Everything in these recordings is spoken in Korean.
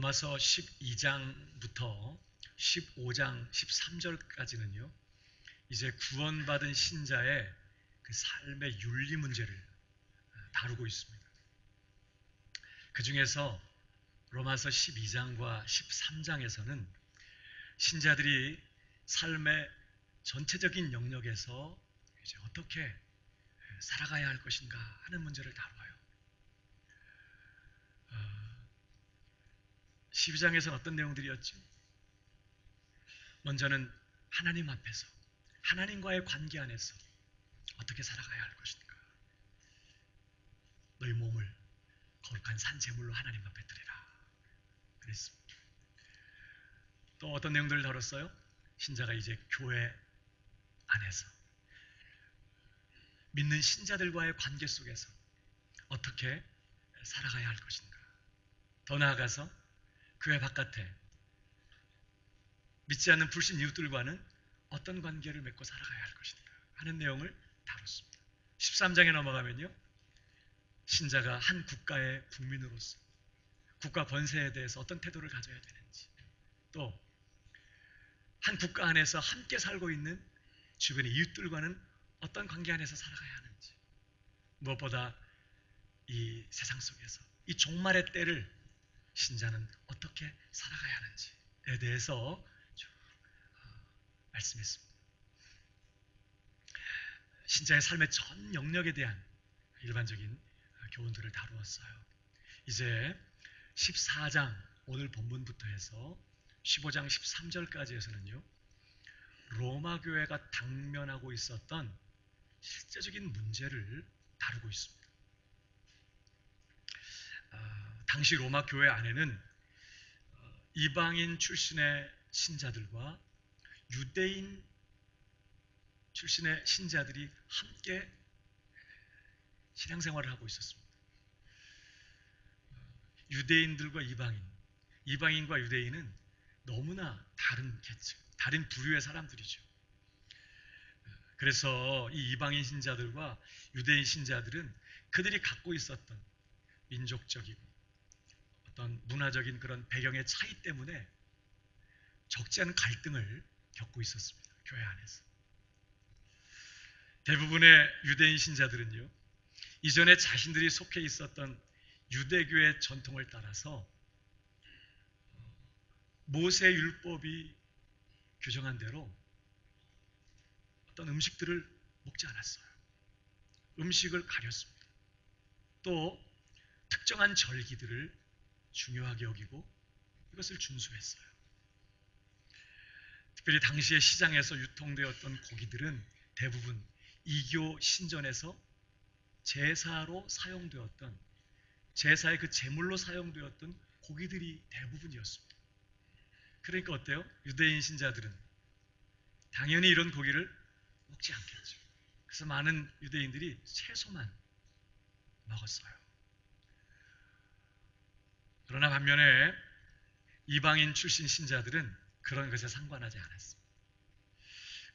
로마서 12장부터 15장 13절까지는요, 이제 구원받은 신자의 그 삶의 윤리 문제를 다루고 있습니다. 그 중에서 로마서 12장과 13장에서는 신자들이 삶의 전체적인 영역에서 이제 어떻게 살아가야 할 것인가 하는 문제를 다뤄요. 12장에서는 어떤 내용들이었죠? 먼저는 하나님 앞에서, 하나님과의 관계 안에서 어떻게 살아가야 할 것인가. 너희 몸을 거룩한 산 제물로 하나님 앞에 드리라 그랬습니다. 또 어떤 내용들을 다뤘어요? 신자가 이제 교회 안에서 믿는 신자들과의 관계 속에서 어떻게 살아가야 할 것인가. 더 나아가서 교회 바깥에 믿지 않는 불신 이웃들과는 어떤 관계를 맺고 살아가야 할 것인가 하는 내용을 다뤘습니다. 13장에 넘어가면요, 신자가 한 국가의 국민으로서 국가 권세에 대해서 어떤 태도를 가져야 되는지, 또 한 국가 안에서 함께 살고 있는 주변의 이웃들과는 어떤 관계 안에서 살아가야 하는지, 무엇보다 이 세상 속에서 이 종말의 때를 신자는 어떻게 살아가야 하는지에 대해서 쭉 말씀했습니다. 신자의 삶의 전 영역에 대한 일반적인 교훈들을 다루었어요. 이제 14장 오늘 본문부터 해서 15장 13절까지에서는요, 로마 교회가 당면하고 있었던 실제적인 문제를 다루고 있습니다. 당시 로마 교회 안에는 이방인 출신의 신자들과 유대인 출신의 신자들이 함께 신앙생활을 하고 있었습니다. 유대인들과 이방인과 유대인은 너무나 다른 계층, 다른 부류의 사람들이죠. 그래서 이 이방인 신자들과 유대인 신자들은 그들이 갖고 있었던 민족적이고 어떤 문화적인 그런 배경의 차이 때문에 적지 않은 갈등을 겪고 있었습니다. 교회 안에서. 대부분의 유대인 신자들은요, 이전에 자신들이 속해 있었던 유대교의 전통을 따라서 모세 율법이 규정한 대로 어떤 음식들을 먹지 않았어요. 음식을 가렸습니다. 또 특정한 절기들을 중요하게 여기고 이것을 준수했어요. 특별히 당시의 시장에서 유통되었던 고기들은 대부분 이교 신전에서 제사로 사용되었던, 제사의 그 제물로 사용되었던 고기들이 대부분이었습니다. 그러니까 어때요? 유대인 신자들은 당연히 이런 고기를 먹지 않겠죠. 그래서 많은 유대인들이 채소만 먹었어요. 그러나 반면에 이방인 출신 신자들은 그런 것에 상관하지 않았습니다.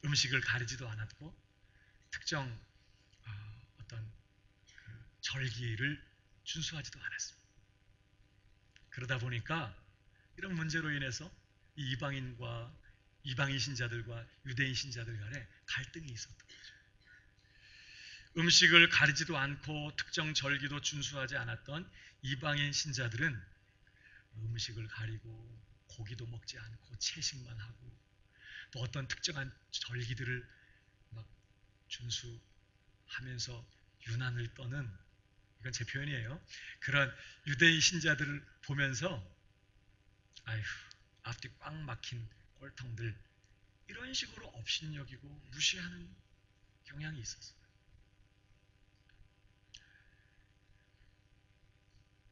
음식을 가리지도 않았고 특정 어떤 절기를 준수하지도 않았습니다. 그러다 보니까 이런 문제로 인해서 이 이방인 신자들과 유대인 신자들 간에 갈등이 있었던 거죠. 음식을 가리지도 않고 특정 절기도 준수하지 않았던 이방인 신자들은 음식을 가리고 고기도 먹지 않고 채식만 하고 또 어떤 특정한 절기들을 막 준수하면서 유난을 떠는, 이건 제 표현이에요. 그런 유대인 신자들을 보면서 아휴, 앞뒤 꽉 막힌 꼴통들, 이런 식으로 업신여기고 무시하는 경향이 있었어요.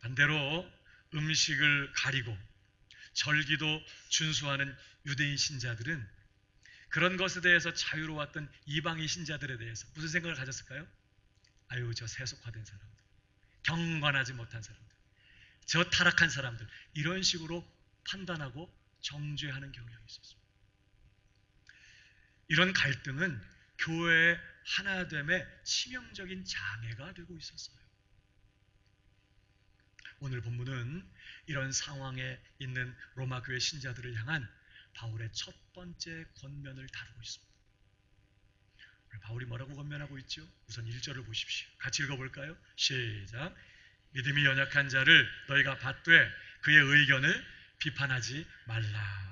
반대로 음식을 가리고 절기도 준수하는 유대인 신자들은 그런 것에 대해서 자유로웠던 이방인 신자들에 대해서 무슨 생각을 가졌을까요? 아유, 저 세속화된 사람들, 경건하지 못한 사람들, 저 타락한 사람들, 이런 식으로 판단하고 정죄하는 경향이 있었습니다. 이런 갈등은 교회의 하나됨의 치명적인 장애가 되고 있었어요. 오늘 본문은 이런 상황에 있는 로마 교회 신자들을 향한 바울의 첫 번째 권면을 다루고 있습니다. 바울이 뭐라고 권면하고 있죠? 우선 1절을 보십시오. 같이 읽어볼까요? 시작. 믿음이 연약한 자를 너희가 받되 그의 의견을 비판하지 말라.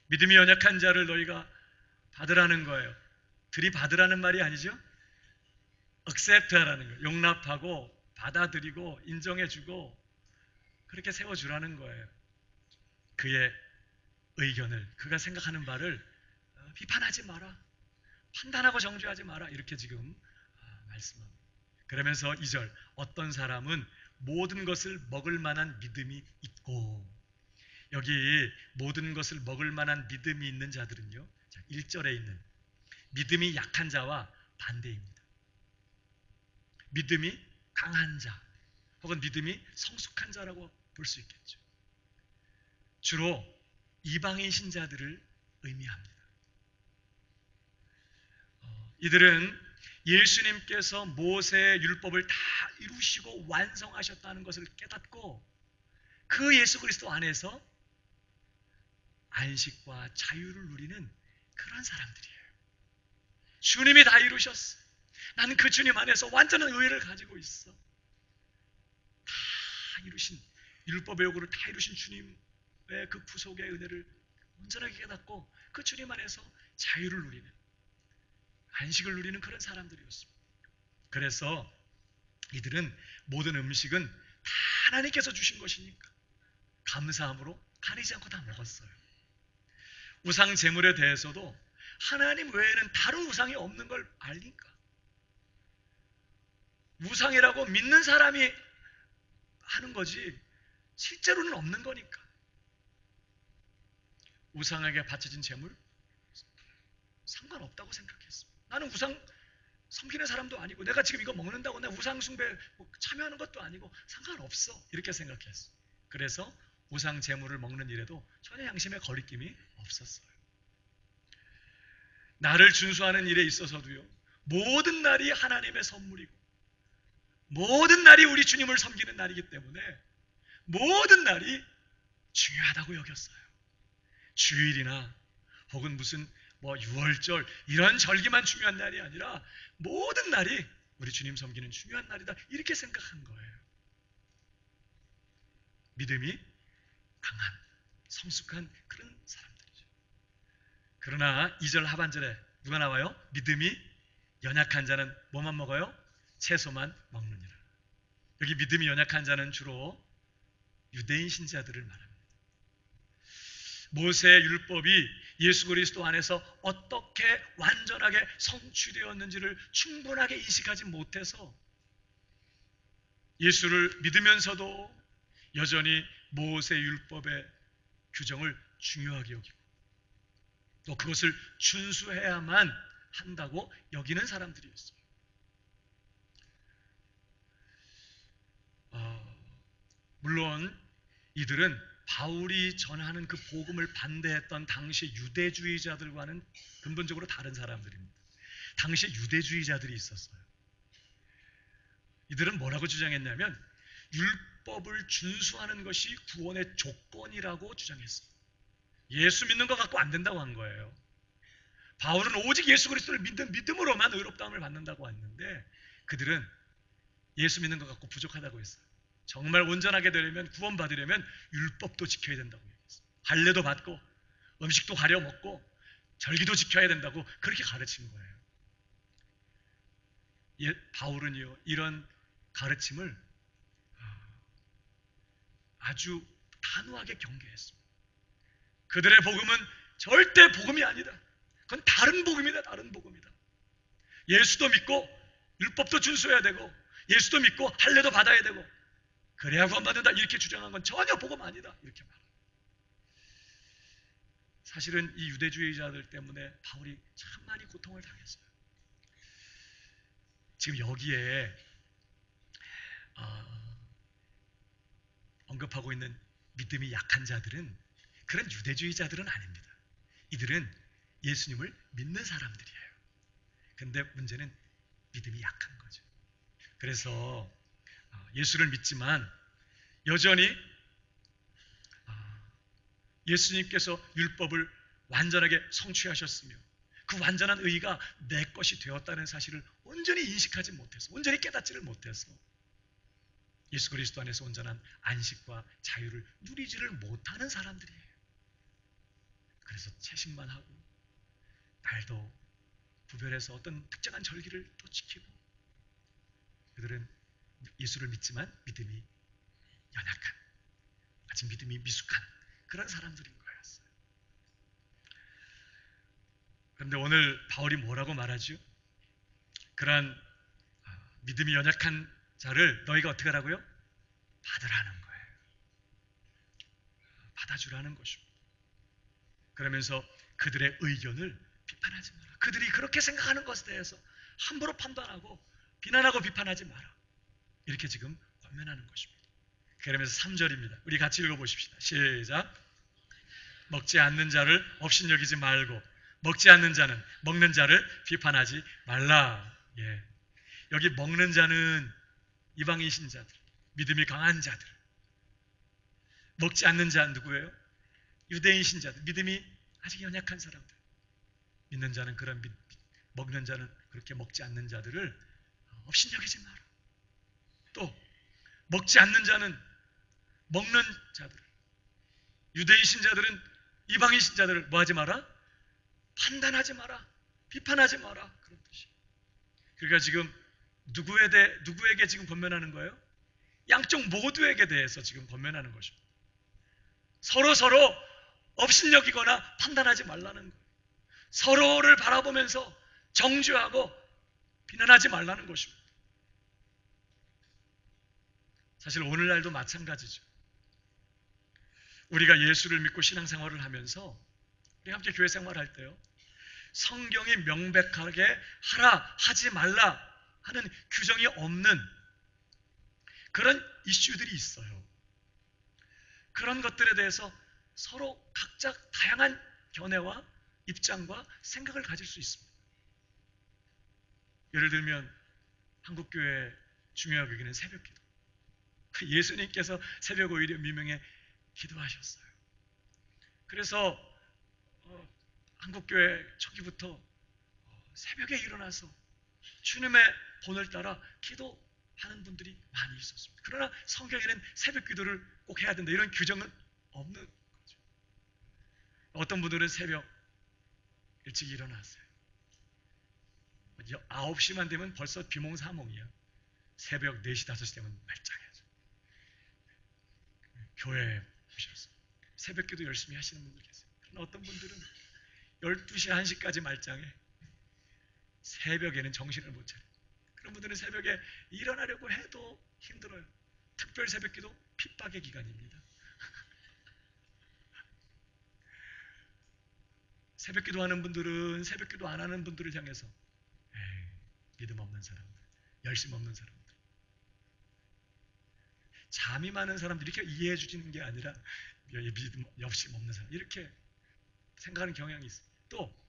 믿음이 연약한 자를 너희가 받으라는 거예요. 들이받으라는 말이 아니죠. accept하라는 거예요. 용납하고 받아들이고 인정해주고 그렇게 세워주라는 거예요. 그의 의견을, 그가 생각하는 바를 비판하지 마라. 판단하고 정죄하지 마라. 이렇게 지금 말씀합니다. 그러면서 2절, 어떤 사람은 모든 것을 먹을 만한 믿음이 있고, 여기 모든 것을 먹을 만한 믿음이 있는 자들은요, 1절에 있는 믿음이 약한 자와 반대입니다. 믿음이 강한 자 혹은 믿음이 성숙한 자라고 볼 수 있겠죠. 주로 이방인 신자들을 의미합니다. 이들은 예수님께서 모세의 율법을 다 이루시고 완성하셨다는 것을 깨닫고 그 예수 그리스도 안에서 안식과 자유를 누리는 그런 사람들이에요. 주님이 다 이루셨어. 나는 그 주님 안에서 완전한 의를 가지고 있어. 다 이루신, 율법의 요구를 다 이루신 주님의 그 구속의 은혜를 온전하게 깨닫고 그 주님 안에서 자유를 누리는, 안식을 누리는 그런 사람들이었습니다. 그래서 이들은 모든 음식은 다 하나님께서 주신 것이니까 감사함으로 가리지 않고 다 먹었어요. 우상 제물에 대해서도 하나님 외에는 다른 우상이 없는 걸 알니까, 우상이라고 믿는 사람이 하는 거지 실제로는 없는 거니까, 우상에게 바쳐진 제물 상관없다고 생각했습니다. 나는 우상 섬기는 사람도 아니고 내가 지금 이거 먹는다고 내가 우상 숭배 참여하는 것도 아니고 상관없어, 이렇게 생각했어. 그래서 우상 제물을 먹는 일에도 전혀 양심의 거리낌이 없었어요. 나를 준수하는 일에 있어서도요, 모든 날이 하나님의 선물이고 모든 날이 우리 주님을 섬기는 날이기 때문에 모든 날이 중요하다고 여겼어요. 주일이나 혹은 무슨 유월절 이런 절기만 중요한 날이 아니라 모든 날이 우리 주님 섬기는 중요한 날이다, 이렇게 생각한 거예요. 믿음이 강한, 성숙한 그런 사람들이죠. 그러나 2절 하반절에 누가 나와요? 믿음이 연약한 자는 뭐만 먹어요? 채소만 먹느니라. 여기 믿음이 연약한 자는 주로 유대인 신자들을 말합니다. 모세의 율법이 예수 그리스도 안에서 어떻게 완전하게 성취되었는지를 충분하게 인식하지 못해서 예수를 믿으면서도 여전히 모세 율법의 규정을 중요하게 여기고 또 그것을 준수해야만 한다고 여기는 사람들이었어요. 물론 이들은 바울이 전하는 그 복음을 반대했던 당시 유대주의자들과는 근본적으로 다른 사람들입니다. 당시에 유대주의자들이 있었어요. 이들은 뭐라고 주장했냐면 율법을 준수하는 것이 구원의 조건이라고 주장했어요. 예수 믿는 것 갖고 안 된다고 한 거예요. 바울은 오직 예수 그리스도를 믿는 믿음으로만 의롭다함을 받는다고 했는데 그들은 예수 믿는 것 갖고 부족하다고 했어요. 정말 온전하게 되려면, 구원받으려면 율법도 지켜야 된다고 얘기했어요. 할례도 받고 음식도 가려 먹고 절기도 지켜야 된다고 그렇게 가르친 거예요. 바울은요, 이런 가르침을 아주 단호하게 경계했습니다. 그들의 복음은 절대 복음이 아니다. 그건 다른 복음이다, 다른 복음이다. 예수도 믿고 율법도 준수해야 되고 예수도 믿고 할례도 받아야 되고 그래야 구원받는다, 이렇게 주장한 건 전혀 복음 아니다, 이렇게 말합니다. 사실은 이 유대주의자들 때문에 바울이 참 많이 고통을 당했어요. 지금 여기에 언급하고 있는 믿음이 약한 자들은 그런 유대주의자들은 아닙니다. 이들은 예수님을 믿는 사람들이에요. 그런데 문제는 믿음이 약한 거죠. 그래서 예수를 믿지만 여전히 예수님께서 율법을 완전하게 성취하셨으며 그 완전한 의가 내 것이 되었다는 사실을 온전히 인식하지 못해서, 온전히 깨닫지를 못해서 예수 그리스도 안에서 온전한 안식과 자유를 누리지를 못하는 사람들이에요. 그래서 채식만 하고 날도 구별해서 어떤 특정한 절기를 또 지키고, 그들은 예수를 믿지만 믿음이 연약한, 아직 믿음이 미숙한 그런 사람들인 거였어요. 그런데 오늘 바울이 뭐라고 말하죠? 그러한 믿음이 연약한 자를 너희가 어떻게 하라고요? 받으라는 거예요. 받아주라는 것입니다. 그러면서 그들의 의견을 비판하지 마라. 그들이 그렇게 생각하는 것에 대해서 함부로 판단하고 비난하고 비판하지 마라. 이렇게 지금 권면하는 것입니다. 그러면서 3절입니다. 우리 같이 읽어보십시다. 시작. 먹지 않는 자를 업신여기지 말고 먹지 않는 자는 먹는 자를 비판하지 말라. 예. 여기 먹는 자는 이방인신 자들, 믿음이 강한 자들. 먹지 않는 자는 누구예요? 유대인 신자들, 믿음이 아직 연약한 사람들. 믿는 자는 먹는 자는 그렇게 먹지 않는 자들을 업신여기지 마라. 또 먹지 않는 자는 먹는 자들, 유대인 신자들은 이방인 신자들을 뭐하지 마라? 판단하지 마라. 비판하지 마라. 그런 뜻이. 그러니까 지금 누구에게 지금 권면하는 거예요? 양쪽 모두에게 대해서 지금 권면하는 것입니다. 서로 업신여기거나 판단하지 말라는 거예요. 서로를 바라보면서 정죄하고 비난하지 말라는 것입니다. 사실 오늘날도 마찬가지죠. 우리가 예수를 믿고 신앙생활을 하면서 우리 함께 교회 생활할 때요, 성경이 명백하게 하라 하지 말라 하는 규정이 없는 그런 이슈들이 있어요. 그런 것들에 대해서 서로 각자 다양한 견해와 입장과 생각을 가질 수 있습니다. 예를 들면 한국교회 중요하게 여기는 새벽기도. 예수님께서 새벽 5일에 미명에 기도하셨어요. 그래서 한국교회 초기부터 새벽에 일어나서 주님의 본을 따라 기도하는 분들이 많이 있었습니다. 그러나 성경에는 새벽 기도를 꼭 해야 된다 이런 규정은 없는 거죠. 어떤 분들은 새벽 일찍 일어났어요. 9시만 되면 벌써 비몽사몽이야. 새벽 4시, 5시 되면 말짱해져. 교회에 오셔서 새벽 기도 열심히 하시는 분들 계세요. 그러나 어떤 분들은 12시, 1시까지 말짱해. 새벽에는 정신을 못 차려. 그런 분들은 새벽에 일어나려고 해도 힘들어요. 특별 새벽 기도 핍박의 기간입니다. 새벽 기도하는 분들은 새벽 기도 안 하는 분들을 향해서 믿음 없는 사람들, 열심 없는 사람들, 잠이 많은 사람들이 이렇게 이해해 주시는 게 아니라 믿음 열심 없는 사람 이렇게 생각하는 경향이 있어요. 또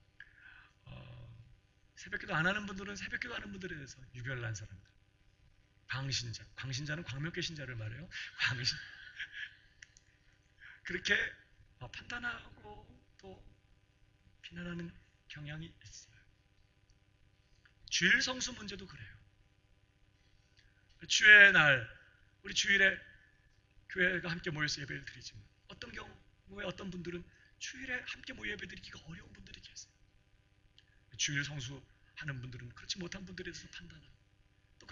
새벽기도 안 하는 분들은 새벽기도 하는 분들에 대해서 유별난 사람들, 광신자는 광명계 신자를 말해요. 광신 그렇게 판단하고 또 비난하는 경향이 있어요. 주일 성수 문제도 그래요. 주의 날 우리 주일에 교회가 함께 모여서 예배를 드리지만 어떤 경우에 어떤 분들은 주일에 함께 모여 예배드리기가 어려운 분들이 계세요. 주일 성수하는 분들은 그렇지 못한 분들에 대해서 판단하고 또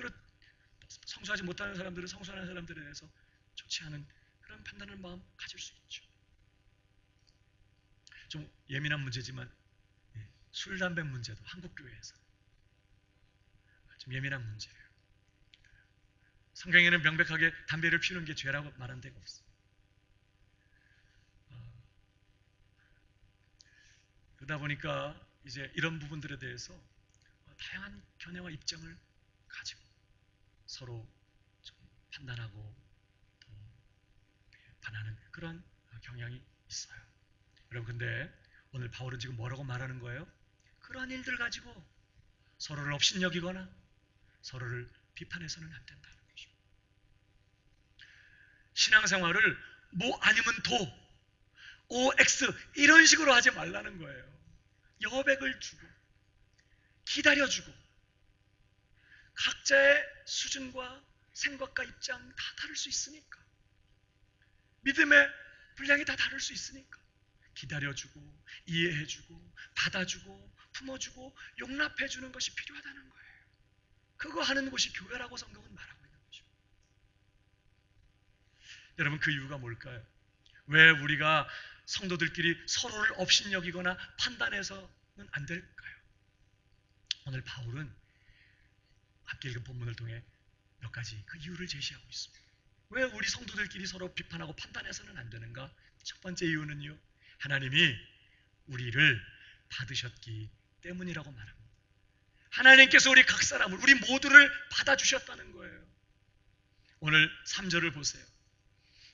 성수하지 못하는 사람들은 성수하는 사람들에 대해서 좋지 않은 그런 판단을 마음 가질 수 있죠. 좀 예민한 문제지만 술, 담배 문제도 한국교회에서 좀 예민한 문제예요. 성경에는 명백하게 담배를 피우는 게 죄라고 말한 데가 없어요. 그러다 보니까 이제 이런 부분들에 대해서 다양한 견해와 입장을 가지고 서로 좀 판단하고 또 비판하는 그런 경향이 있어요. 여러분 근데 오늘 바울은 지금 뭐라고 말하는 거예요? 그러한 일들 가지고 서로를 업신여기거나 서로를 비판해서는 안 된다는 것입니다. 신앙생활을 뭐 아니면 도, OX 이런 식으로 하지 말라는 거예요. 여백을 주고 기다려주고 각자의 수준과 생각과 입장 다 다를 수 있으니까, 믿음의 분량이 다 다를 수 있으니까 기다려주고 이해해주고 받아주고 품어주고 용납해주는 것이 필요하다는 거예요. 그거 하는 곳이 교회라고 성경은 말하고 있는 것입니다. 여러분, 그 이유가 뭘까요? 왜 우리가 성도들끼리 서로를 업신여기거나 판단해서는 안 될까요? 오늘 바울은 함께 읽은 본문을 통해 몇 가지 그 이유를 제시하고 있습니다. 왜 우리 성도들끼리 서로 비판하고 판단해서는 안 되는가? 첫 번째 이유는요, 하나님이 우리를 받으셨기 때문이라고 말합니다. 하나님께서 우리 각 사람을, 우리 모두를 받아주셨다는 거예요. 오늘 3절을 보세요.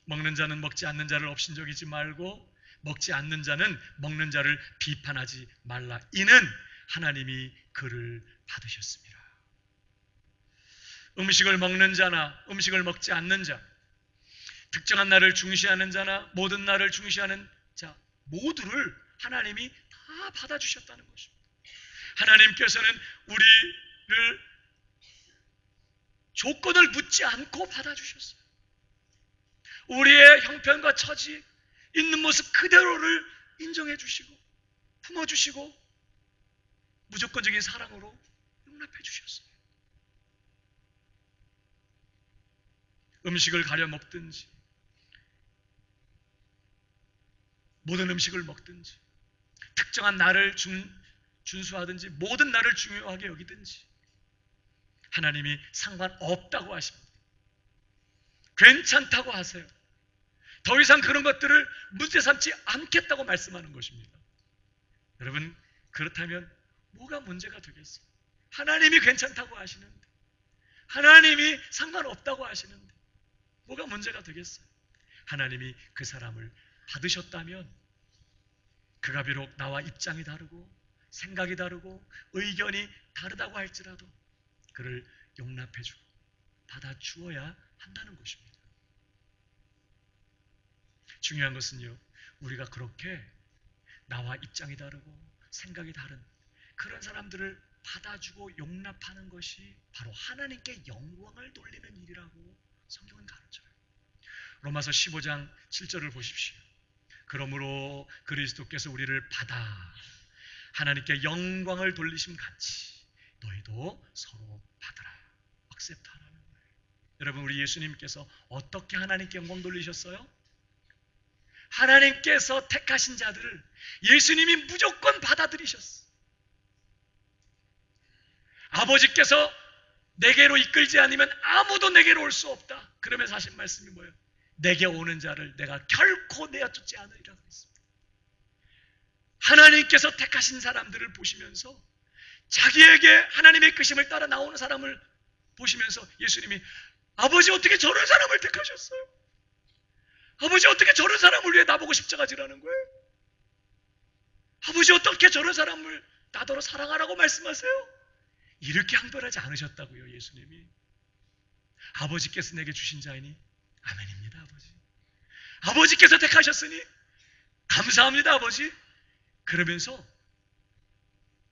먹는 자는 먹지 않는 자를 업신여기지 말고 먹지 않는 자는 먹는 자를 비판하지 말라. 이는 하나님이 그를 받으셨습니다. 음식을 먹는 자나 음식을 먹지 않는 자, 특정한 날을 중시하는 자나 모든 날을 중시하는 자 모두를 하나님이 다 받아주셨다는 것입니다. 하나님께서는 우리를 조건을 묻지 않고 받아주셨어요. 우리의 형편과 처지, 있는 모습 그대로를 인정해 주시고 품어주시고 무조건적인 사랑으로 용납해 주셨어요. 음식을 가려 먹든지 모든 음식을 먹든지 특정한 날을 준수하든지 모든 날을 중요하게 여기든지 하나님이 상관없다고 하십니다. 괜찮다고 하세요. 더 이상 그런 것들을 문제 삼지 않겠다고 말씀하는 것입니다. 여러분, 그렇다면 뭐가 문제가 되겠어요? 하나님이 괜찮다고 하시는데, 하나님이 상관없다고 하시는데 뭐가 문제가 되겠어요? 하나님이 그 사람을 받으셨다면 그가 비록 나와 입장이 다르고 생각이 다르고 의견이 다르다고 할지라도 그를 용납해주고 받아주어야 한다는 것입니다. 중요한 것은요, 우리가 그렇게 나와 입장이 다르고 생각이 다른 그런 사람들을 받아주고 용납하는 것이 바로 하나님께 영광을 돌리는 일이라고 성경은 가르쳐요. 로마서 15장 7절을 보십시오. 그러므로 그리스도께서 우리를 받아 하나님께 영광을 돌리심 같이 너희도 서로 받으라. 억셉트하라는 거예요. 여러분, 우리 예수님께서 어떻게 하나님께 영광 돌리셨어요? 하나님께서 택하신 자들을 예수님이 무조건 받아들이셨어요. 아버지께서 내게로 이끌지 않으면 아무도 내게로 올 수 없다. 그러면서 하신 말씀이 뭐예요? 내게 오는 자를 내가 결코 내어쫓지 않으리라고 했습니다. 하나님께서 택하신 사람들을 보시면서 자기에게 하나님의 끄심을 따라 나오는 사람을 보시면서 예수님이 아버지 어떻게 저런 사람을 택하셨어요? 아버지 어떻게 저런 사람을 위해 나보고 십자가 지라는 거예요? 아버지 어떻게 저런 사람을 나더러 사랑하라고 말씀하세요? 이렇게 항변하지 않으셨다고요. 예수님이 아버지께서 내게 주신 자이니 아멘입니다. 아버지, 아버지께서 택하셨으니 감사합니다. 아버지. 그러면서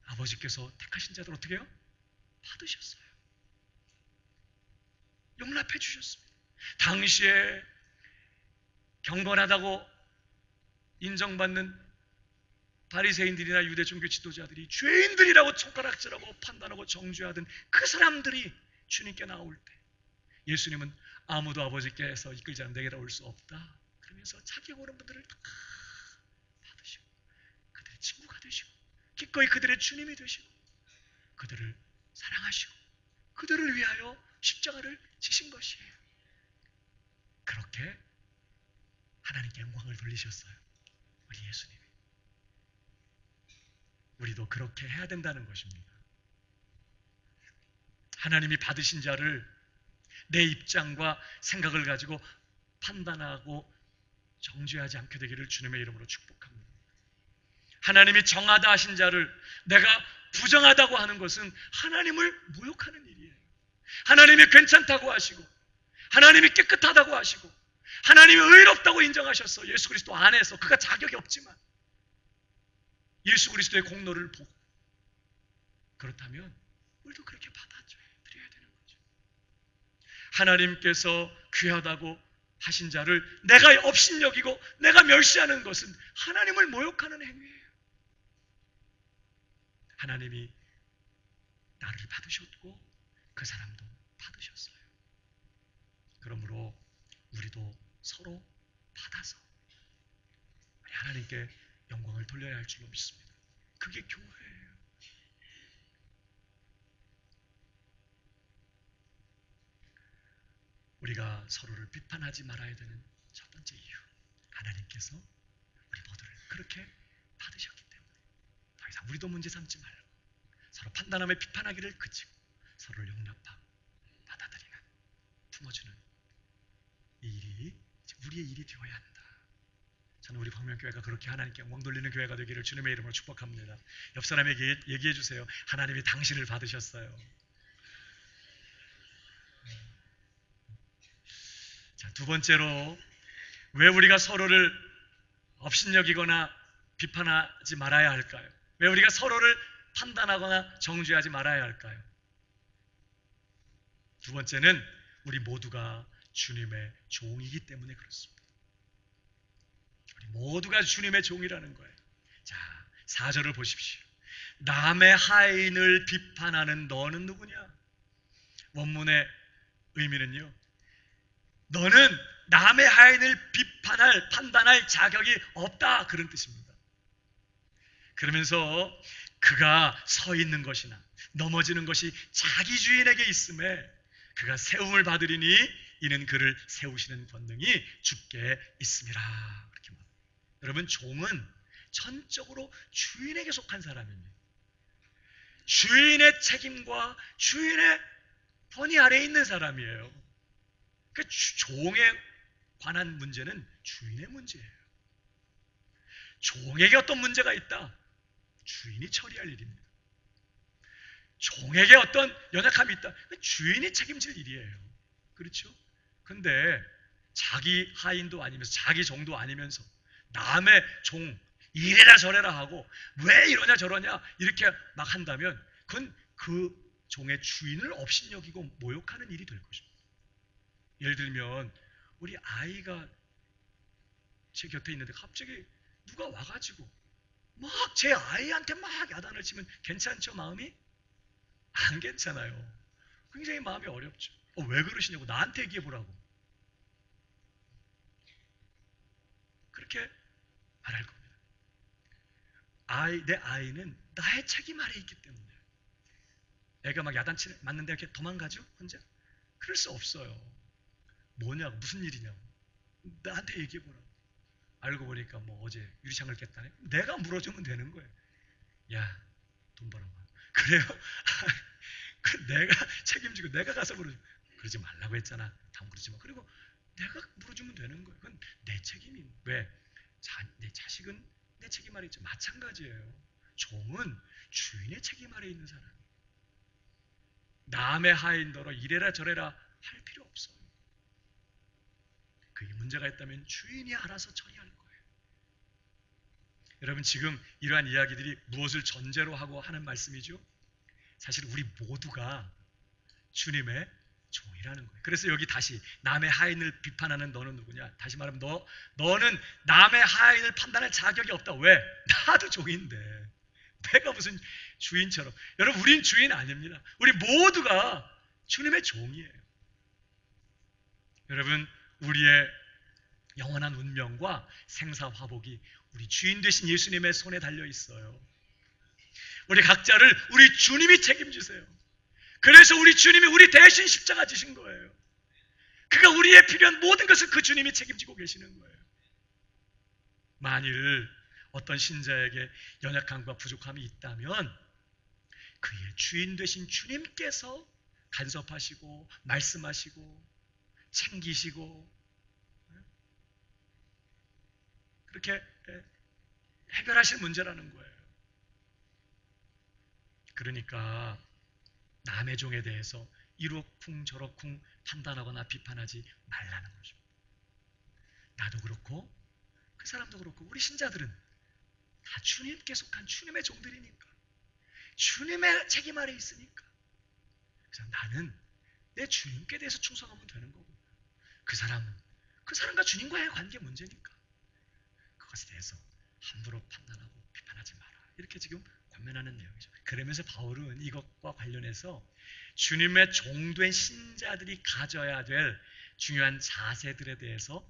아버지께서 택하신 자들 어떻게 해요? 받으셨어요. 용납해 주셨습니다. 당시에 경건하다고 인정받는 바리새인들이나 유대 종교 지도자들이 죄인들이라고 손가락질하고 판단하고 정죄하던 그 사람들이 주님께 나올 때 예수님은 아무도 아버지께서 이끌지 않으면 내게로 올 수 없다 그러면서 자기 오는 분들을 다 받으시고 그들의 친구가 되시고 기꺼이 그들의 주님이 되시고 그들을 사랑하시고 그들을 위하여 십자가를 지신 것이에요. 그렇게 하나님께 영광을 돌리셨어요. 우리 예수님이. 우리도 그렇게 해야 된다는 것입니다. 하나님이 받으신 자를 내 입장과 생각을 가지고 판단하고 정죄하지 않게 되기를 주님의 이름으로 축복합니다. 하나님이 정하다 하신 자를 내가 부정하다고 하는 것은 하나님을 모욕하는 일이에요. 하나님이 괜찮다고 하시고, 하나님이 깨끗하다고 하시고, 하나님이 의롭다고 인정하셨어. 예수 그리스도 안에서. 그가 자격이 없지만 예수 그리스도의 공로를 보고, 그렇다면 우리도 그렇게 받아들여야 되는 거죠. 하나님께서 귀하다고 하신 자를 내가 업신여기고 내가 멸시하는 것은 하나님을 모욕하는 행위예요. 하나님이 나를 받으셨고 그 사람도 받으셨어요. 그러므로 우리도 서로 받아서 우리 하나님께 영광을 돌려야 할 줄로 믿습니다. 그게 교회예요. 우리가 서로를 비판하지 말아야 되는 첫 번째 이유, 하나님께서 우리 모두를 그렇게 받으셨기 때문에 더 이상 우리도 문제 삼지 말고 서로 판단하며 비판하기를 그치고 서로를 용납하고 받아들이는, 품어주는 이 일이 우리의 일이 되어야 한다. 저는 우리 광명교회가 그렇게 하나님께 영광 돌리는 교회가 되기를 주님의 이름으로 축복합니다. 옆 사람에게 얘기해 주세요. 하나님이 당신을 받으셨어요. 자, 두 번째로 왜 우리가 서로를 업신여기거나 비판하지 말아야 할까요? 왜 우리가 서로를 판단하거나 정죄하지 말아야 할까요? 두 번째는 우리 모두가 주님의 종이기 때문에 그렇습니다. 우리 모두가 주님의 종이라는 거예요. 자, 4절을 보십시오. 남의 하인을 비판하는 너는 누구냐? 원문의 의미는요, 너는 남의 하인을 비판할, 판단할 자격이 없다, 그런 뜻입니다. 그러면서 그가 서 있는 것이나 넘어지는 것이 자기 주인에게 있음에 그가 세움을 받으리니 이는 그를 세우시는 권능이 주께 있음이라, 그렇게 말합니다. 여러분, 종은 전적으로 주인에게 속한 사람입니다. 주인의 책임과 주인의 권위 아래에 있는 사람이에요. 그 종에 관한 문제는 주인의 문제예요. 종에게 어떤 문제가 있다, 주인이 처리할 일입니다. 종에게 어떤 연약함이 있다, 주인이 책임질 일이에요. 그렇죠? 근데 자기 하인도 아니면서 자기 종도 아니면서 남의 종 이래라 저래라 하고 왜 이러냐 저러냐 이렇게 막 한다면 그건 그 종의 주인을 업신여기고 모욕하는 일이 될 것입니다. 예를 들면 우리 아이가 제 곁에 있는데 갑자기 누가 와가지고 막 제 아이한테 막 야단을 치면 괜찮죠? 마음이? 안 괜찮아요. 굉장히 마음이 어렵죠. 왜 그러시냐고 나한테 얘기해보라고. 그렇게 말할 겁니다. 내 아이는 나의 책임 아래에 있기 때문에. 애가 막 야단치 맞는데 이렇게 도망가죠? 혼자? 그럴 수 없어요. 뭐냐고, 무슨 일이냐고. 나한테 얘기해보라고. 알고 보니까 뭐 어제 유리창을 깼다네. 내가 물어주면 되는 거예요. 야, 돈 벌어봐. 그래요? 내가 책임지고 내가 가서 물어줘. 그러지 말라고 했잖아. 다음 그러지 마. 그리고 내가 물어주면 되는 거예요. 그건 내 책임이. 왜? 내 자식은 내 책임 아래 있죠. 마찬가지예요. 종은 주인의 책임 아래 있는 사람. 남의 하인더러 이래라 저래라 할 필요 없어요. 그게 문제가 있다면 주인이 알아서 처리할 거예요. 여러분, 지금 이러한 이야기들이 무엇을 전제로 하고 하는 말씀이죠? 사실 우리 모두가 주님의 종이라는 거예요. 그래서 여기 다시 남의 하인을 비판하는 너는 누구냐? 다시 말하면 너는 남의 하인을 판단할 자격이 없다. 왜? 나도 종인데. 내가 무슨 주인처럼. 여러분, 우린 주인 아닙니다. 우리 모두가 주님의 종이에요. 여러분, 우리의 영원한 운명과 생사화복이 우리 주인 되신 예수님의 손에 달려 있어요. 우리 각자를 우리 주님이 책임지세요. 그래서 우리 주님이 우리 대신 십자가 지신 거예요. 그가 우리의 필요한 모든 것을 그 주님이 책임지고 계시는 거예요. 만일 어떤 신자에게 연약함과 부족함이 있다면 그의 주인 되신 주님께서 간섭하시고 말씀하시고 챙기시고 그렇게 해결하실 문제라는 거예요. 그러니까 남의 종에 대해서 이러쿵 저러쿵 판단하거나 비판하지 말라는 것입니다. 나도 그렇고 그 사람도 그렇고 우리 신자들은 다 주님께 속한 주님의 종들이니까, 주님의 책임 아래 있으니까, 그래서 나는 내 주님께 대해서 충성하면 되는 거고, 그 사람과 주님과의 관계 문제니까 그것에 대해서 함부로 판단하고 비판하지 마라, 이렇게 지금 권면하는 내용이죠. 그러면서 바울은 이것과 관련해서 주님의 종된 신자들이 가져야 될 중요한 자세들에 대해서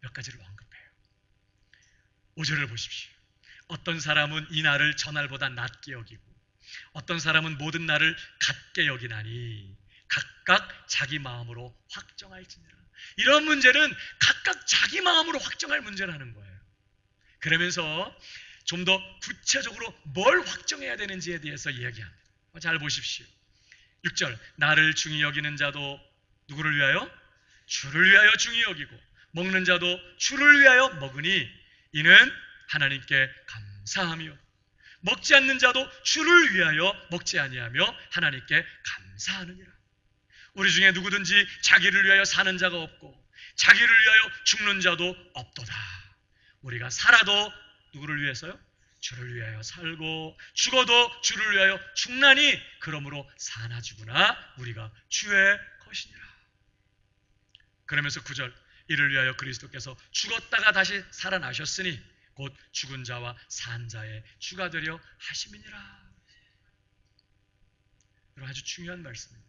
몇 가지를 언급해요. 5절을 보십시오. 어떤 사람은 이 날을 저날보다 낮게 여기고 어떤 사람은 모든 날을 같게 여기나니 각각 자기 마음으로 확정할지니라. 이런 문제는 각각 자기 마음으로 확정할 문제라는 거예요. 그러면서 좀 더 구체적으로 뭘 확정해야 되는지에 대해서 이야기합니다. 잘 보십시오. 6절, 나를 중히 여기는 자도 누구를 위하여? 주를 위하여 중히 여기고 먹는 자도 주를 위하여 먹으니 이는 하나님께 감사하며 먹지 않는 자도 주를 위하여 먹지 아니하며 하나님께 감사하느니라. 우리 중에 누구든지 자기를 위하여 사는 자가 없고 자기를 위하여 죽는 자도 없도다. 우리가 살아도 누구를 위해서요? 주를 위하여 살고 죽어도 주를 위하여 죽나니 그러므로 사나 죽으나 우리가 주의 것이니라. 그러면서 9절, 이를 위하여 그리스도께서 죽었다가 다시 살아나셨으니 곧 죽은 자와 산 자의 주가 되려 하심이니라. 아주 중요한 말씀입니다.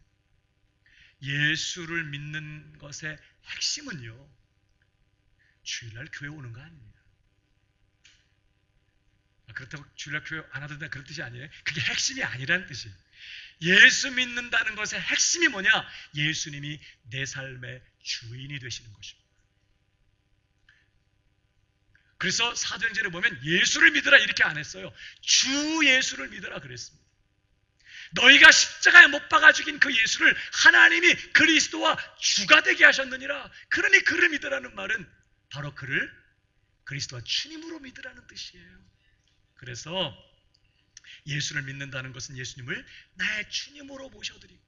예수를 믿는 것의 핵심은요, 주일날 교회 오는 거 아닙니다. 그렇다고 주일날 교회 안 하던데 그런 뜻이 아니에요. 그게 핵심이 아니라는 뜻이에요. 예수 믿는다는 것의 핵심이 뭐냐? 예수님이 내 삶의 주인이 되시는 것입니다. 그래서 사도행전에 보면 예수를 믿으라 이렇게 안 했어요. 주 예수를 믿으라 그랬습니다. 너희가 십자가에 못 박아 죽인 그 예수를 하나님이 그리스도와 주가 되게 하셨느니라. 그러니 그를 믿으라는 말은 바로 그를 그리스도와 주님으로 믿으라는 뜻이에요. 그래서 예수를 믿는다는 것은 예수님을 나의 주님으로 모셔드리고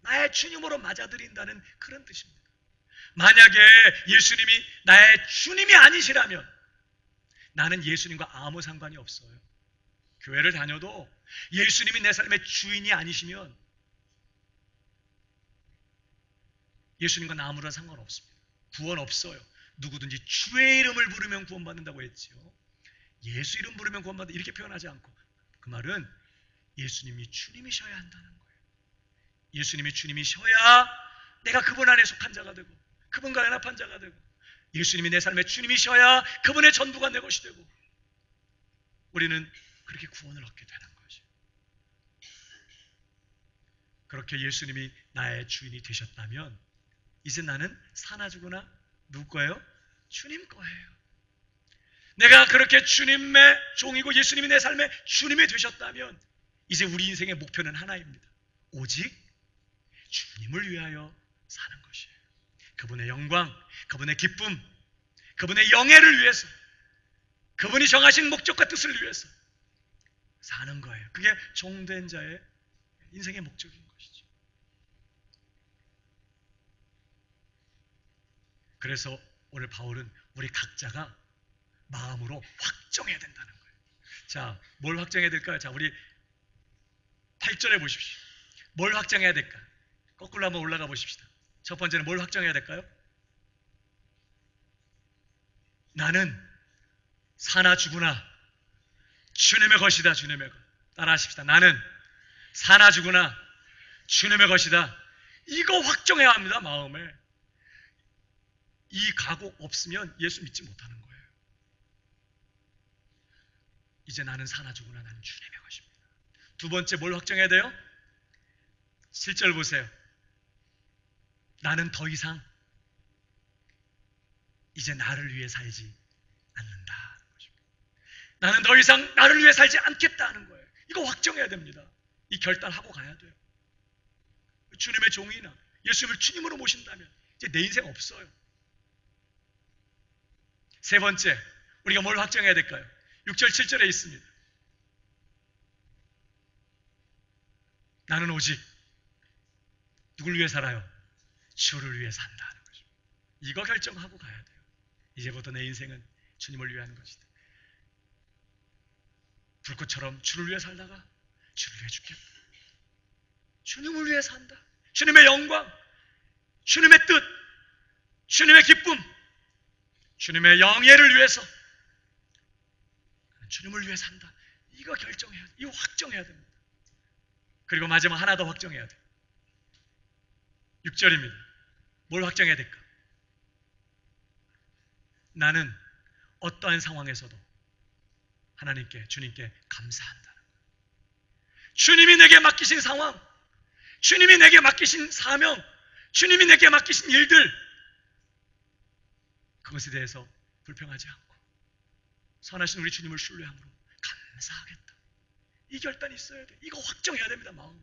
나의 주님으로 맞아들인다는 그런 뜻입니다. 만약에 예수님이 나의 주님이 아니시라면 나는 예수님과 아무 상관이 없어요. 교회를 다녀도 예수님이 내 삶의 주인이 아니시면 예수님과 아무런 상관없습니다. 구원 없어요. 누구든지 주의 이름을 부르면 구원받는다고 했지요. 예수 이름 부르면 구원받는다 이렇게 표현하지 않고, 그 말은 예수님이 주님이셔야 한다는 거예요. 예수님이 주님이셔야 내가 그분 안에 속한 자가 되고 그분과 연합한 자가 되고, 예수님이 내 삶의 주님이셔야 그분의 전부가 내 것이 되고, 우리는 그렇게 구원을 얻게 되는 거죠. 그렇게 예수님이 나의 주인이 되셨다면 이제 나는 사나 죽으나 누구 거예요? 주님 거예요. 내가 그렇게 주님의 종이고 예수님이 내 삶의 주님이 되셨다면 이제 우리 인생의 목표는 하나입니다. 오직 주님을 위하여 사는 것이에요. 그분의 영광, 그분의 기쁨, 그분의 영예를 위해서, 그분이 정하신 목적과 뜻을 위해서 사는 거예요. 그게 종된 자의 인생의 목적인 것이죠. 그래서 오늘 바울은 우리 각자가 마음으로 확정해야 된다는 거예요. 자, 뭘 확정해야 될까요? 자, 우리 8절에 보십시오. 뭘 확정해야 될까? 거꾸로 한번 올라가 보십시다. 첫 번째는 뭘 확정해야 될까요? 나는 사나 죽으나 주님의 것이다. 주님의 것. 따라 하십시다. 나는 사나 죽으나 주님의 것이다. 이거 확정해야 합니다. 마음에. 이 각오 없으면 예수 믿지 못하는 거예요. 이제 나는 사나 죽으나 나는 주님의 것입니다. 두 번째 뭘 확정해야 돼요? 7절 보세요. 나는 더 이상 이제 나를 위해 살지 않는다. 나는 더 이상 나를 위해 살지 않겠다는 거예요. 이거 확정해야 됩니다. 이 결단하고 가야 돼요. 주님의 종이나 예수님을 주님으로 모신다면 이제 내 인생 없어요. 세 번째, 우리가 뭘 확정해야 될까요? 6절, 7절에 있습니다. 나는 오직 누굴 위해 살아요? 주를 위해 산다는 거죠. 이거 결정하고 가야 돼요. 이제부터 내 인생은 주님을 위한 것이다. 불꽃처럼 주를 위해 살다가 주를 위해 죽겠다. 주님을 위해 산다. 주님의 영광, 주님의 뜻, 주님의 기쁨, 주님의 영예를 위해서 주님을 위해 산다. 이거 결정해야 돼. 이거 확정해야 됩니다. 그리고 마지막 하나 더 확정해야 돼. 6절입니다. 뭘 확정해야 될까? 나는 어떠한 상황에서도 하나님께, 주님께 감사한다는 거예요. 주님이 내게 맡기신 상황, 주님이 내게 맡기신 사명, 주님이 내게 맡기신 일들, 그것에 대해서 불평하지 않고 선하신 우리 주님을 신뢰함으로 감사하겠다. 이 결단이 있어야 돼. 이거 확정해야 됩니다. 마음에.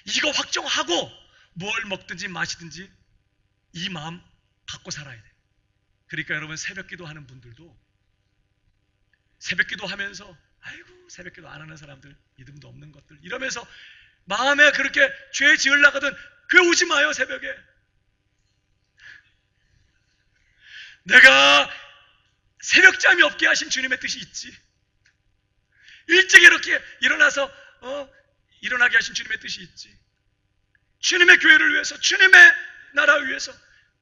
이거 확정하고 뭘 먹든지 마시든지 이 마음 갖고 살아야 돼. 그러니까 여러분, 새벽 기도하는 분들도 새벽 기도하면서 아이고 새벽 기도 안 하는 사람들, 믿음도 없는 것들 이러면서 마음에 그렇게 죄 지으려거든 교회 오지 마요. 새벽에 내가 새벽잠이 없게 하신 주님의 뜻이 있지. 일찍 이렇게 일어나서 일어나게 하신 주님의 뜻이 있지. 주님의 교회를 위해서, 주님의 나라를 위해서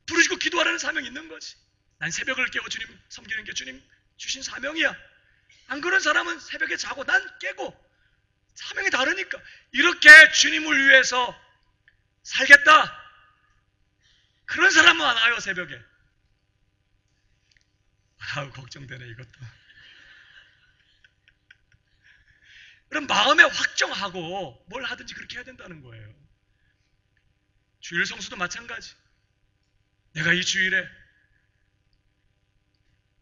부르짖고 기도하라는 사명이 있는 거지. 난 새벽을 깨워 주님 섬기는 게 주님 주신 사명이야. 안 그런 사람은 새벽에 자고 난 깨고 사명이 다르니까. 이렇게 주님을 위해서 살겠다. 그런 사람은 안 와요. 새벽에. 아우 걱정되네 이것도. 그럼 마음에 확정하고 뭘 하든지 그렇게 해야 된다는 거예요. 주일 성수도 마찬가지. 내가 이 주일에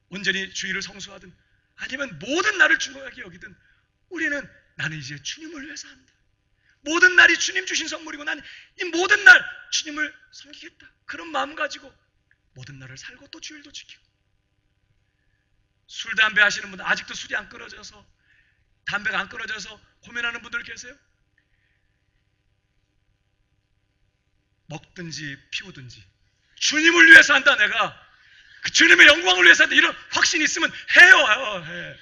온전히 주일을 성수하든 아니면 모든 날을 중요하게 여기든 우리는 나는 이제 주님을 위해서 한다. 모든 날이 주님 주신 선물이고 나는 이 모든 날 주님을 섬기겠다. 그런 마음 가지고 모든 날을 살고 또 주일도 지키고. 술, 담배 하시는 분들 아직도 술이 안 끊어져서 담배가 안 끊어져서 고민하는 분들 계세요? 먹든지 피우든지 주님을 위해서 한다. 내가 그 주님의 영광을 위해서 한다. 이런 확신이 있으면 해요. 해.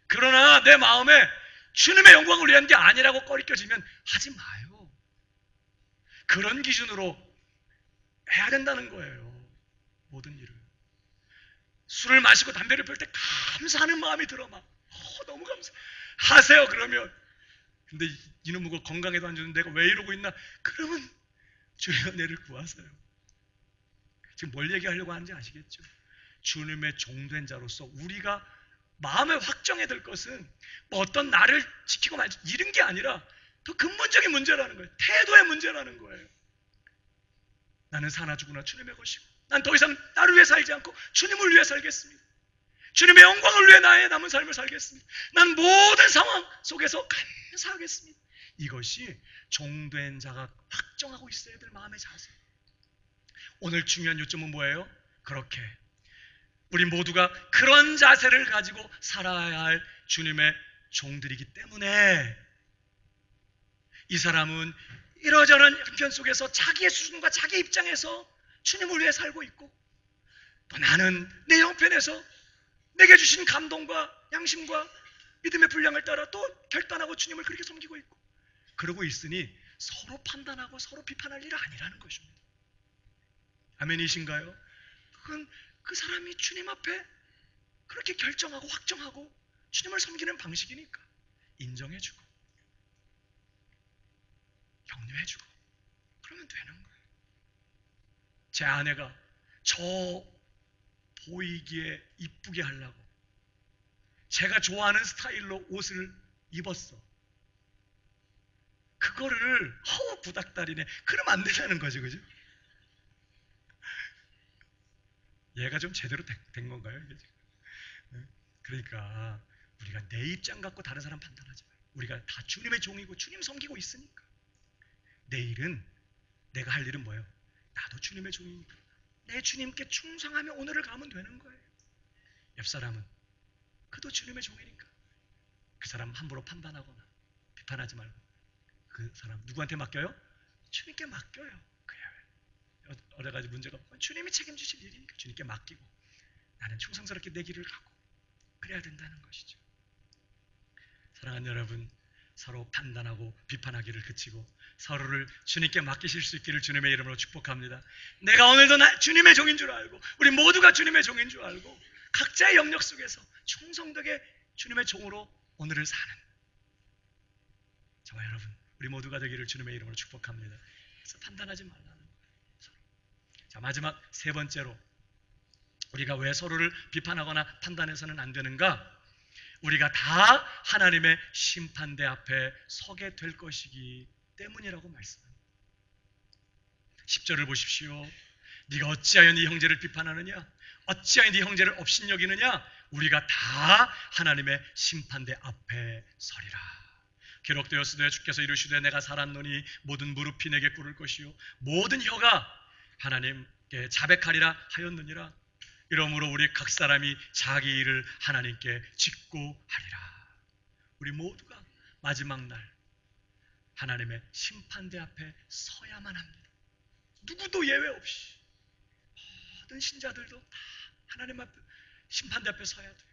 그러나 내 마음에 주님의 영광을 위한 게 아니라고 꺼리껴지면 하지 마요. 그런 기준으로 해야 된다는 거예요. 모든 일을. 술을 마시고 담배를 피울 때 감사하는 마음이 들어 막 너무 감사. 하세요. 그러면 근데 이놈의 거 건강에도 안 주는 내가 왜 이러고 있나? 그러면 주여 내를 구하세요. 지금 뭘 얘기하려고 하는지 아시겠죠? 주님의 종된 자로서 우리가 마음에 확정해야 될 것은 뭐 어떤 나를 지키고 말지 이런 게 아니라 더 근본적인 문제라는 거예요. 태도의 문제라는 거예요. 나는 사나 죽으나 주님의 것이고 난 더 이상 나를 위해 살지 않고 주님을 위해 살겠습니다. 주님의 영광을 위해 나의 남은 삶을 살겠습니다. 난 모든 상황 속에서 감사하겠습니다. 이것이 종된 자가 확정하고 있어야 될 마음의 자세. 오늘 중요한 요점은 뭐예요? 그렇게 우리 모두가 그런 자세를 가지고 살아야 할 주님의 종들이기 때문에 이 사람은 이러저런 형편 속에서 자기의 수준과 자기 입장에서 주님을 위해 살고 있고 또 나는 내 형편에서 내게 주신 감동과 양심과 믿음의 분량을 따라 또 결단하고 주님을 그렇게 섬기고 있고 그러고 있으니 서로 판단하고 서로 비판할 일은 아니라는 것입니다. 아멘이신가요? 그건 그 사람이 주님 앞에 그렇게 결정하고 확정하고 주님을 섬기는 방식이니까 인정해주고 격려해주고 그러면 되는 거예요. 제 아내가 저 보이기에 이쁘게 하려고 제가 좋아하는 스타일로 옷을 입었어. 그거를 구닥다리네. 그러면 안 된다는 거죠. 그죠? 얘가 좀 제대로 된 건가요? 이게 지금? 그러니까 우리가 내 입장 갖고 다른 사람 판단하지 마요. 우리가 다 주님의 종이고 주님 섬기고 있으니까 내일은 내가 할 일은 뭐예요? 나도 주님의 종이니까 내 주님께 충성하며 오늘을 가면 되는 거예요. 옆 사람은 그도 주님의 종이니까 그 사람 함부로 판단하거나 비판하지 말고 그 사람 누구한테 맡겨요? 주님께 맡겨요. 여러 가지 문제가 없고 주님이 책임지실 일이니까 주님께 맡기고 나는 충성스럽게 내 길을 가고 그래야 된다는 것이죠. 사랑하는 여러분, 서로 판단하고 비판하기를 그치고 서로를 주님께 맡기실 수 있기를 주님의 이름으로 축복합니다. 내가 오늘도 주님의 종인 줄 알고 우리 모두가 주님의 종인 줄 알고 각자의 영역 속에서 충성되게 주님의 종으로 오늘을 사는 저와 여러분 우리 모두가 되기를 주님의 이름으로 축복합니다. 그래서 판단하지 말라는 거예요. 자, 마지막 세 번째로 우리가 왜 서로를 비판하거나 판단해서는 안 되는가? 우리가 다 하나님의 심판대 앞에 서게 될 것이기 때문이라고 말씀합니다. 10절을 보십시오. 네가 어찌하여 네 형제를 비판하느냐? 어찌하여 네 형제를 업신여기느냐? 우리가 다 하나님의 심판대 앞에 서리라. 기록되었으되 주께서 이르시되 내가 살았노니 모든 무릎이 내게 꿇을 것이요 모든 혀가 하나님께 자백하리라 하였느니라. 이러므로 우리 각 사람이 자기 일을 하나님께 짓고 하리라. 우리 모두가 마지막 날 하나님의 심판대 앞에 서야만 합니다. 누구도 예외 없이 모든 신자들도 다 하나님 앞에 심판대 앞에 서야 돼요.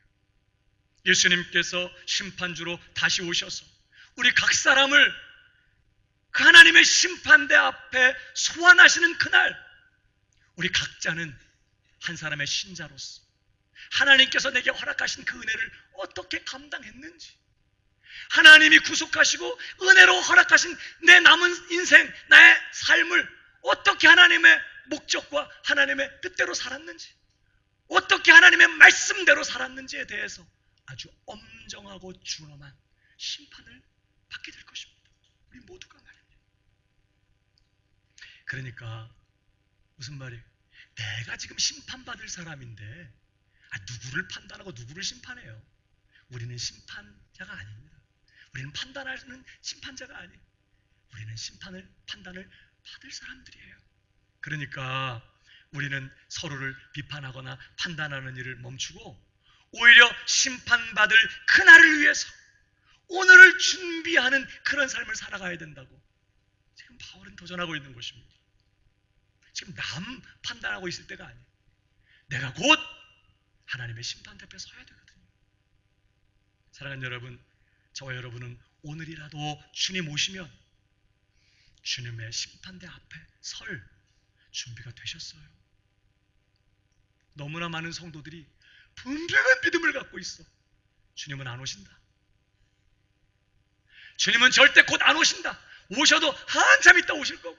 예수님께서 심판주로 다시 오셔서 우리 각 사람을 그 하나님의 심판대 앞에 소환하시는 그날 우리 각자는 한 사람의 신자로서 하나님께서 내게 허락하신 그 은혜를 어떻게 감당했는지, 하나님이 구속하시고 은혜로 허락하신 내 남은 인생, 나의 삶을 어떻게 하나님의 목적과 하나님의 뜻대로 살았는지, 어떻게 하나님의 말씀대로 살았는지에 대해서 아주 엄정하고 준엄한 심판을 받게 될 것입니다. 우리 모두가 말입니다. 그러니까 무슨 말이에요? 내가 지금 심판받을 사람인데 누구를 판단하고 누구를 심판해요? 우리는 심판자가 아닙니다. 우리는 판단하는 심판자가 아니에요. 우리는 판단을 받을 사람들이에요. 그러니까 우리는 서로를 비판하거나 판단하는 일을 멈추고 오히려 심판받을 그날을 위해서 오늘을 준비하는 그런 삶을 살아가야 된다고 지금 바울은 도전하고 있는 것입니다. 지금 남 판단하고 있을 때가 아니에요. 내가 곧 하나님의 심판대 앞에 서야 되거든요. 사랑하는 여러분, 저와 여러분은 오늘이라도 주님 오시면 주님의 심판대 앞에 설 준비가 되셨어요. 너무나 많은 성도들이 분명한 믿음을 갖고 있어. 주님은 안 오신다. 주님은 절대 곧 안 오신다. 오셔도 한참 있다 오실 거고,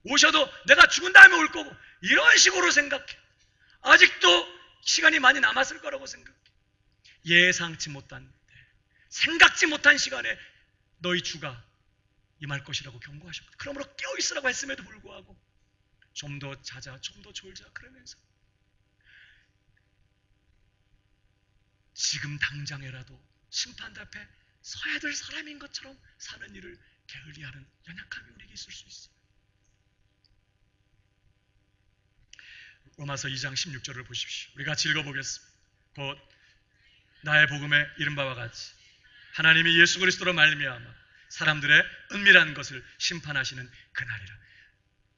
오셔도 내가 죽은 다음에 올 거고, 이런 식으로 생각해. 아직도 시간이 많이 남았을 거라고 생각해. 예상치 못한, 생각지 못한 시간에 너희 주가 임할 것이라고 경고하셨거든요. 그러므로 깨어있으라고 했음에도 불구하고 좀 더 자자, 좀 더 졸자 그러면서 지금 당장에라도 심판대 앞에 서야 될 사람인 것처럼 사는 일을 게을리하는 연약함이 우리에게 있을 수 있어요. 로마서 2장 16절을 보십시오. 우리 같이 읽어보겠습니다. 곧 나의 복음에 이른 바와 같이 하나님이 예수 그리스도로 말미암아 사람들의 은밀한 것을 심판하시는 그날이라.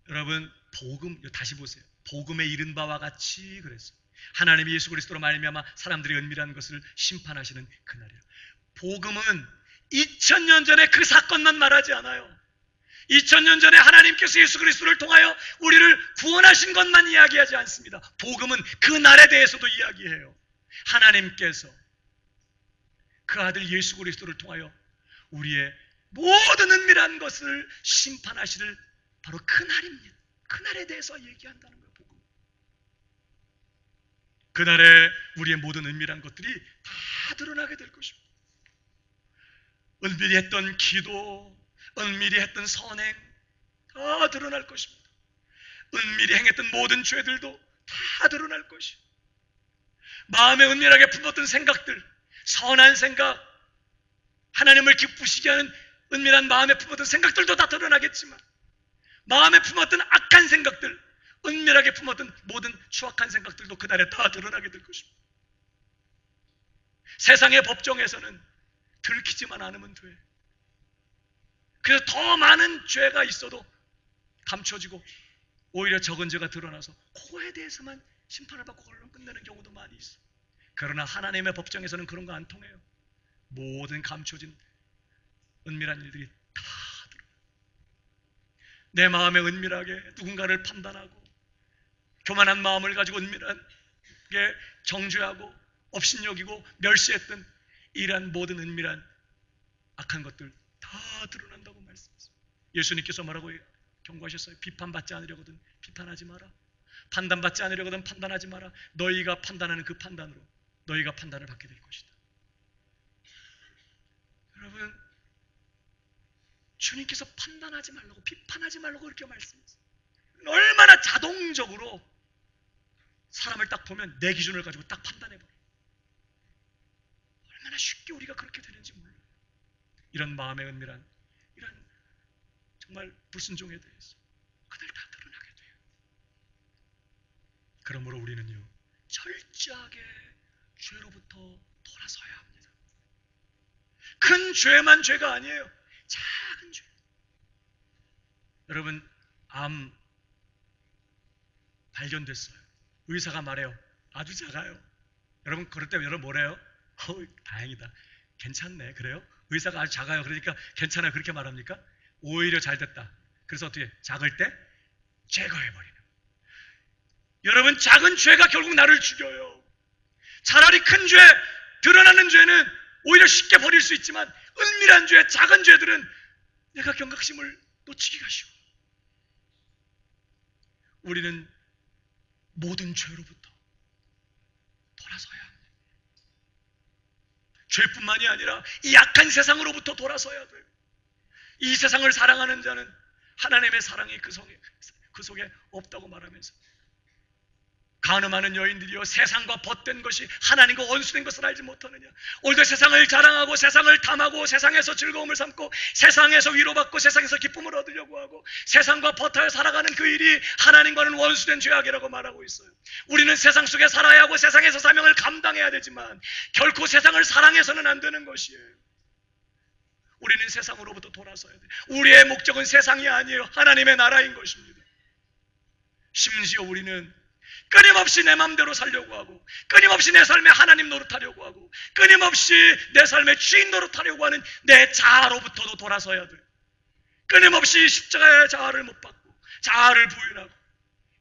여러분, 복음 다시 보세요. 복음에 이른 바와 같이 그랬어요. 하나님이 예수 그리스도로 말미암아 사람들의 은밀한 것을 심판하시는 그날이라. 복음은 2000년 전에 그 사건만 말하지 않아요. 2000년 전에 하나님께서 예수 그리스도를 통하여 우리를 구원하신 것만 이야기하지 않습니다. 복음은 그 날에 대해서도 이야기해요. 하나님께서 그 아들 예수 그리스도를 통하여 우리의 모든 은밀한 것을 심판하시를 바로 그 날입니다. 그 날에 대해서 얘기한다는 거예요. 복음. 그날에 우리의 모든 은밀한 것들이 다 드러나게 될 것입니다. 은밀히 했던 기도, 은밀히 했던 선행 다 드러날 것입니다. 은밀히 행했던 모든 죄들도 다 드러날 것입니다. 마음에 은밀하게 품었던 생각들, 선한 생각, 하나님을 기쁘시게 하는 은밀한 마음에 품었던 생각들도 다 드러나겠지만, 마음에 품었던 악한 생각들, 은밀하게 품었던 모든 추악한 생각들도 그날에 다 드러나게 될 것입니다. 세상의 법정에서는 들키지만 않으면 돼. 그래서 더 많은 죄가 있어도 감춰지고 오히려 적은 죄가 드러나서 그거에 대해서만 심판을 받고 걸로 끝내는 경우도 많이 있어. 그러나 하나님의 법정에서는 그런 거 안 통해요. 모든 감춰진 은밀한 일들이 다 드러나. 내 마음에 은밀하게 누군가를 판단하고 교만한 마음을 가지고 은밀하게 정죄하고 업신여기고 멸시했던 이러한 모든 은밀한 악한 것들 다 드러난다고 말씀하셨어요. 예수님께서 뭐라고 경고하셨어요? 비판받지 않으려거든 비판하지 마라. 판단받지 않으려거든 판단하지 마라. 너희가 판단하는 그 판단으로 너희가 판단을 받게 될 것이다. 여러분, 주님께서 판단하지 말라고 비판하지 말라고 그렇게 말씀하셨어요. 얼마나 자동적으로 사람을 딱 보면 내 기준을 가지고 딱 판단해버려요. 얼마나 쉽게 우리가 그렇게 되는지 몰라요. 이런 마음의 은밀한 이런 정말 불순종에 대해서 그들 다 드러나게 돼요. 그러므로 우리는요 철저하게 죄로부터 돌아서야 합니다. 큰 죄만 죄가 아니에요. 작은 죄. 여러분, 암 발견됐어요. 의사가 말해요. 아주 작아요. 여러분 그럴 때 여러분 뭐래요? 다행이다. 괜찮네. 그래요? 의사가 아주 작아요. 그러니까 괜찮아요. 그렇게 말합니까? 오히려 잘 됐다. 그래서 어떻게? 작을 때 제거해버리는. 여러분, 작은 죄가 결국 나를 죽여요. 차라리 큰 죄, 드러나는 죄는 오히려 쉽게 버릴 수 있지만 은밀한 죄, 작은 죄들은 내가 경각심을 놓치기가 쉬워. 우리는 모든 죄로부터 돌아서야 합니다. 죄뿐만이 아니라 이 약한 세상으로부터 돌아서야 돼요. 이 세상을 사랑하는 자는 하나님의 사랑이 그 속에 없다고 말하면서 간음하는 여인들이여 세상과 벗된 것이 하나님과 원수된 것을 알지 못하느냐. 오늘도 세상을 자랑하고 세상을 탐하고 세상에서 즐거움을 삼고 세상에서 위로받고 세상에서 기쁨을 얻으려고 하고 세상과 벗하여 살아가는 그 일이 하나님과는 원수된 죄악이라고 말하고 있어요. 우리는 세상 속에 살아야 하고 세상에서 사명을 감당해야 되지만 결코 세상을 사랑해서는 안 되는 것이에요. 우리는 세상으로부터 돌아서야 돼요. 우리의 목적은 세상이 아니에요. 하나님의 나라인 것입니다. 심지어 우리는 끊임없이 내 마음대로 살려고 하고 끊임없이 내 삶에 하나님 노릇하려고 하고 끊임없이 내 삶의 주인 노릇하려고 하는 내 자아로부터도 돌아서야 돼. 끊임없이 십자가의 자아를 못 받고 자아를 부인하고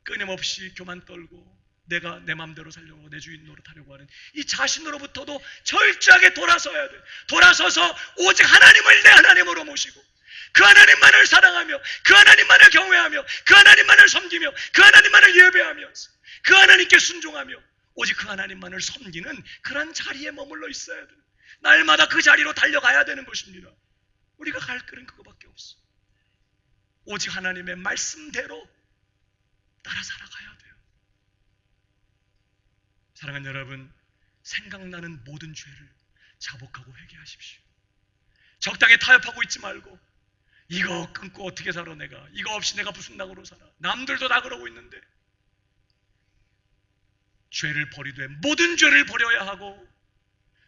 끊임없이 교만 떨고 내가 내 마음대로 살려고 내 주인 노릇하려고 하는 이 자신으로부터도 철저하게 돌아서야 돼. 돌아서서 오직 하나님을 내 하나님으로 모시고 그 하나님만을 사랑하며 그 하나님만을 경외하며 그 하나님만을 섬기며 그 하나님만을 예배하면서 그 하나님께 순종하며 오직 그 하나님만을 섬기는 그런 자리에 머물러 있어야 돼요. 날마다 그 자리로 달려가야 되는 것입니다. 우리가 갈 길은 그거밖에 없어. 오직 하나님의 말씀대로 따라 살아가야 돼요. 사랑하는 여러분, 생각나는 모든 죄를 자복하고 회개하십시오. 적당히 타협하고 있지 말고 이거 끊고 어떻게 살아 내가, 이거 없이 내가 무슨 낙으로 살아, 남들도 다 그러고 있는데. 죄를 버리되 모든 죄를 버려야 하고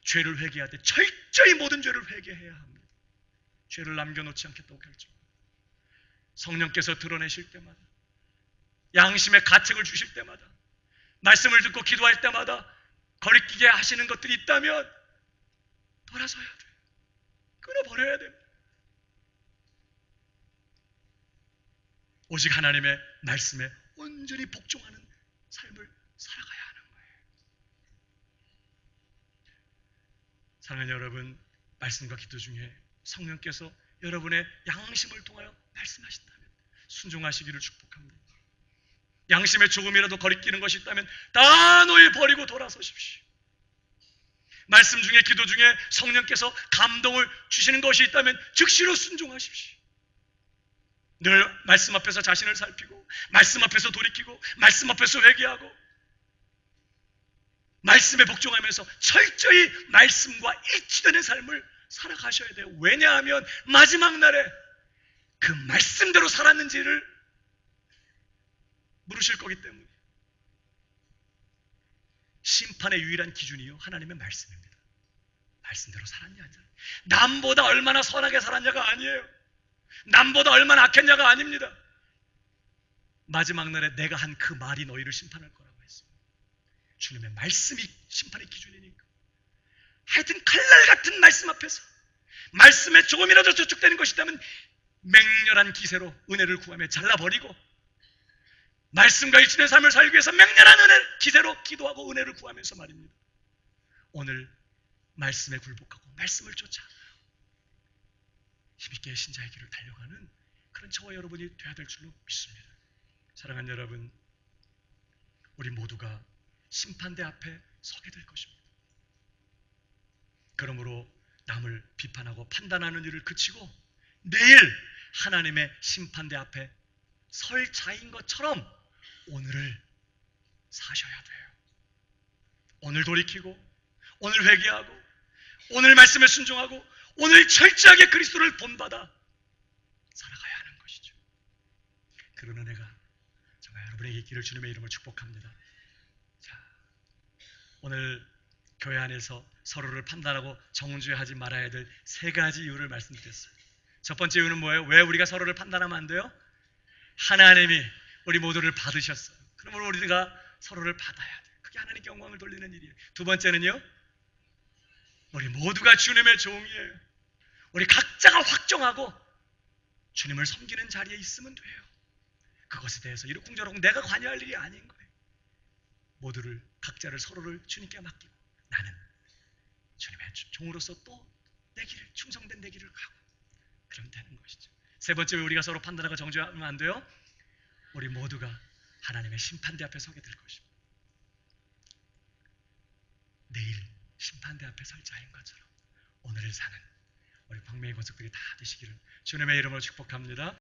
죄를 회개할 때 철저히 모든 죄를 회개해야 합니다. 죄를 남겨놓지 않겠다고 결정합니다. 성령께서 드러내실 때마다 양심의 가책을 주실 때마다 말씀을 듣고 기도할 때마다 거리끼게 하시는 것들이 있다면 돌아서야 돼요. 끊어버려야 됩니다. 오직 하나님의 말씀에 온전히 복종하는 삶을 살아가야 하는 거예요. 사랑하는 여러분, 말씀과 기도 중에 성령께서 여러분의 양심을 통하여 말씀하신다면 순종하시기를 축복합니다. 양심에 조금이라도 거리끼는 것이 있다면 단호히 버리고 돌아서십시오. 말씀 중에 기도 중에 성령께서 감동을 주시는 것이 있다면 즉시로 순종하십시오. 늘 말씀 앞에서 자신을 살피고 말씀 앞에서 돌이키고 말씀 앞에서 회개하고 말씀에 복종하면서 철저히 말씀과 일치되는 삶을 살아가셔야 돼요. 왜냐하면 마지막 날에 그 말씀대로 살았는지를 물으실 거기 때문에. 심판의 유일한 기준이요 하나님의 말씀입니다. 말씀대로 살았냐 안 살았냐. 남보다 얼마나 선하게 살았냐가 아니에요. 남보다 얼마나 악했냐가 아닙니다. 마지막 날에 내가 한 그 말이 너희를 심판할 거라고 했습니다. 주님의 말씀이 심판의 기준이니까. 하여튼 칼날 같은 말씀 앞에서 말씀에 조금이라도 저촉되는 것이라면 맹렬한 기세로 은혜를 구하며 잘라버리고, 말씀과 일치된 삶을 살기 위해서 맹렬한 기세로 기도하고 은혜를 구하면서 말입니다. 오늘 말씀에 굴복하고 말씀을 쫓아 힘있게 신자의 길을 달려가는 그런 저와 여러분이 되어야 될 줄로 믿습니다. 사랑하는 여러분, 우리 모두가 심판대 앞에 서게 될 것입니다. 그러므로 남을 비판하고 판단하는 일을 그치고 내일 하나님의 심판대 앞에 설 자인 것처럼 오늘을 사셔야 돼요. 오늘 돌이키고, 오늘 회개하고, 오늘 말씀에 순종하고, 오늘 철저하게 그리스도를 본받아 살아가야 하는 것이죠. 그런 은혜가 정말 여러분에게 있기를 주님의 이름으로 축복합니다. 자, 오늘 교회 안에서 서로를 판단하고 정죄하지 말아야 될 세 가지 이유를 말씀드렸어요. 첫 번째 이유는 뭐예요? 왜 우리가 서로를 판단하면 안 돼요? 하나님이 우리 모두를 받으셨어요. 그러므로 우리가 서로를 받아야 돼요. 그게 하나님께 영광을 돌리는 일이에요. 두 번째는요, 우리 모두가 주님의 종이에요. 우리 각자가 확정하고 주님을 섬기는 자리에 있으면 돼요. 그것에 대해서 이러쿵저러쿵 내가 관여할 일이 아닌 거예요. 모두를, 각자를, 서로를 주님께 맡기고 나는 주님의 종으로서 또 내 길을, 충성된 내 길을 가고, 그러면 되는 것이죠. 세 번째, 왜 우리가 서로 판단하고 정죄하면 안 돼요? 우리 모두가 하나님의 심판대 앞에 서게 될 것입니다. 내일 심판대 앞에 설 자인 것처럼 오늘을 사는 우리 광명의 권속들이 다 되시기를 주님의 이름으로 축복합니다.